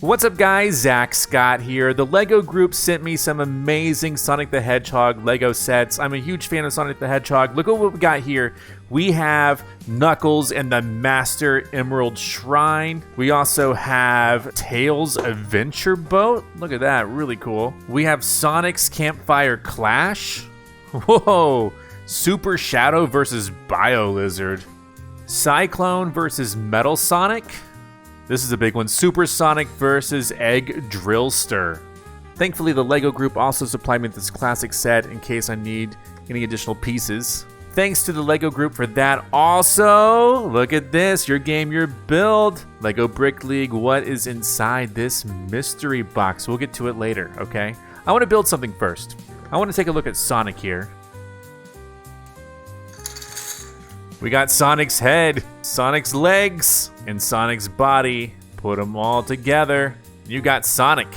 What's up guys, Zach Scott here. The LEGO group sent me some amazing Sonic the Hedgehog LEGO sets. I'm a huge fan of Sonic the Hedgehog. Look at what we got here. We have Knuckles and the Master Emerald Shrine. We also have Tails Adventure Boat. Look at that, really cool. We have Sonic's Campfire Clash. Whoa, Super Shadow versus Bio Lizard. Cyclone versus Metal Sonic. This is a big one. Super Sonic versus Egg Drillster. Thankfully, the LEGO group also supplied me with this classic set in case I need any additional pieces. Thanks to the LEGO group for that. Also, look at this. Your game, your build. LEGO BrickLeague. What is inside this mystery box? We'll get to it later, okay? I want to build something first. I want to take a look at Sonic here. We got Sonic's head, Sonic's legs, and Sonic's body. Put them all together. You got Sonic.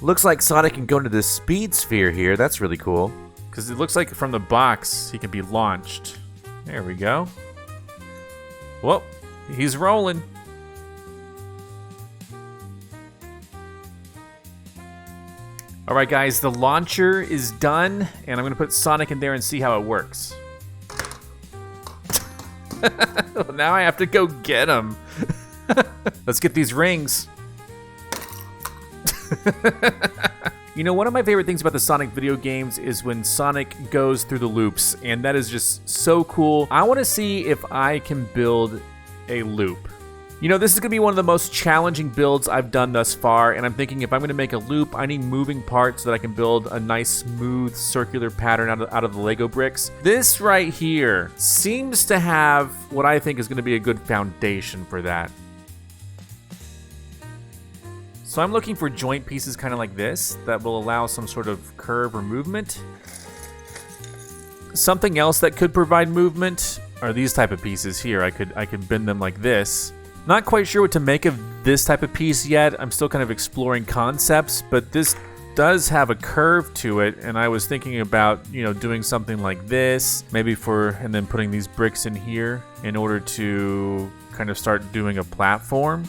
Looks like Sonic can go into the speed sphere here. That's really cool. Because it looks like from the box, he can be launched. There we go. Whoa, he's rolling. All right, guys, the launcher is done, and I'm going to put Sonic in there and see how it works. Now I have to go get him. Let's get these rings. You know, one of my favorite things about the Sonic video games is when Sonic goes through the loops, and that is just so cool. I want to see if I can build a loop. You know, this is going to be one of the most challenging builds I've done thus far, and I'm thinking if I'm going to make a loop, I need moving parts so that I can build a nice, smooth, circular pattern out of the LEGO bricks. This right here seems to have what I think is going to be a good foundation for that. So I'm looking for joint pieces kind of like this that will allow some sort of curve or movement. Something else that could provide movement are these type of pieces here. I could bend them like this. Not quite sure what to make of this type of piece yet. I'm still kind of exploring concepts, but this does have a curve to it, and I was thinking about, you know, doing something like this, maybe and then putting these bricks in here in order to kind of start doing a platform.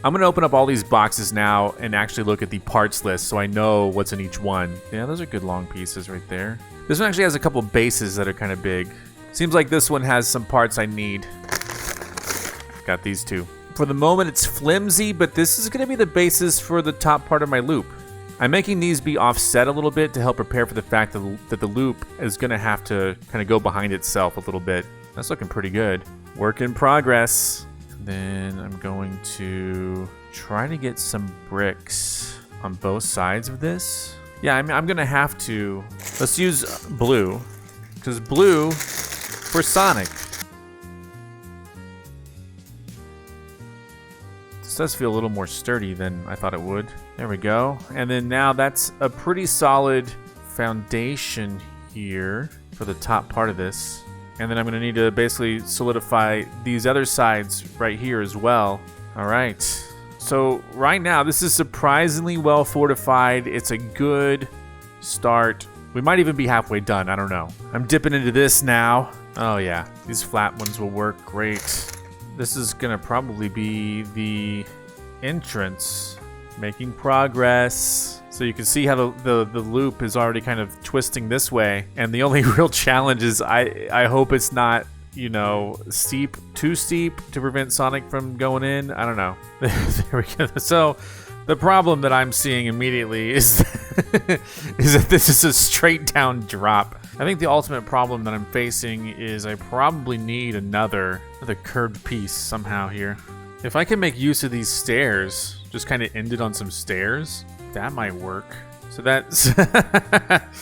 I'm gonna open up all these boxes now and actually look at the parts list so I know what's in each one. Yeah, those are good long pieces right there. This one actually has a couple bases that are kind of big. Seems like this one has some parts I need. Got these two. For the moment, it's flimsy, but this is gonna be the basis for the top part of my loop. I'm making these be offset a little bit to help prepare for the fact that the loop is gonna have to kind of go behind itself a little bit. That's looking pretty good. Work in progress. Then I'm going to try to get some bricks on both sides of this. Yeah, I'm gonna have to. Let's use blue, because blue for Sonic. This does feel a little more sturdy than I thought it would. There we go. And then now that's a pretty solid foundation here for the top part of this. And then I'm gonna need to basically solidify these other sides right here as well. All right. So right now, this is surprisingly well fortified. It's a good start. We might even be halfway done, I don't know. I'm dipping into this now. Oh yeah, these flat ones will work great. This is gonna probably be the entrance. Making progress. So you can see how the loop is already kind of twisting this way. And the only real challenge is I hope it's not, you know, too steep to prevent Sonic from going in. I don't know. There we go. So the problem that I'm seeing immediately is that this is a straight down drop. I think the ultimate problem that I'm facing is I probably need another curved piece somehow here. If I can make use of these stairs, just kind of end it on some stairs, that might work. So that's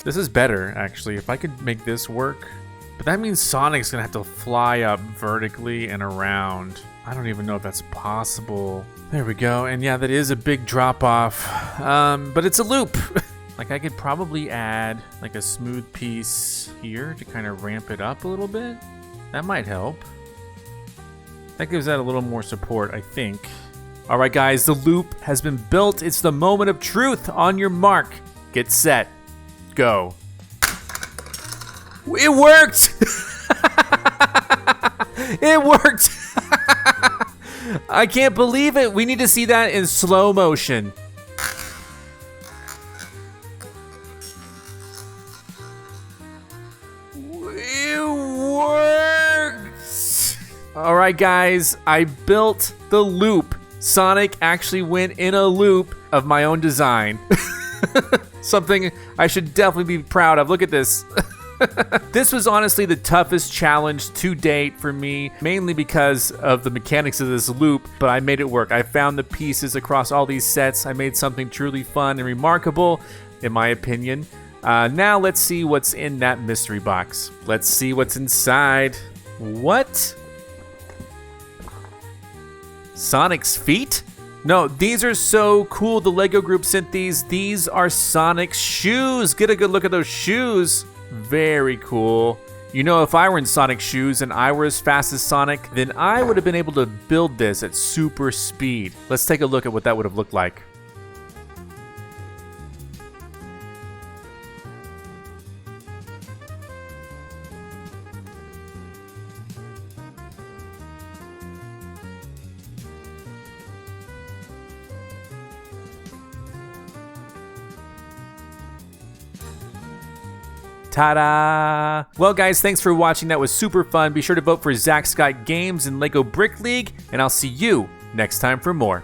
this is better actually. If I could make this work. But that means Sonic's gonna have to fly up vertically and around. I don't even know if that's possible. There we go. And yeah, that is a big drop off. But it's a loop. Like I could probably add like a smooth piece here to kind of ramp it up a little bit. That might help. That gives that a little more support, I think. All right, guys, the loop has been built. It's the moment of truth. On your mark, get set, go. It worked! It worked. I can't believe it. We need to see that in slow motion. It worked. All right, guys, I built the loop. Sonic actually went in a loop of my own design. Something I should definitely be proud of. Look at this. This was honestly the toughest challenge to date for me, mainly because of the mechanics of this loop, but I made it work. I found the pieces across all these sets. I made something truly fun and remarkable, in my opinion. Now let's see what's in that mystery box. Let's see what's inside. What? Sonic's feet? No, these are so cool. The LEGO group sent these. These are Sonic's shoes. Get a good look at those shoes. Very cool. You know, if I were in Sonic's shoes and I were as fast as Sonic, then I would have been able to build this at super speed. Let's take a look at what that would have looked like. Ta-da! Well, guys, thanks for watching. That was super fun. Be sure to vote for ZackScottGames and LEGO Brick League, and I'll see you next time for more.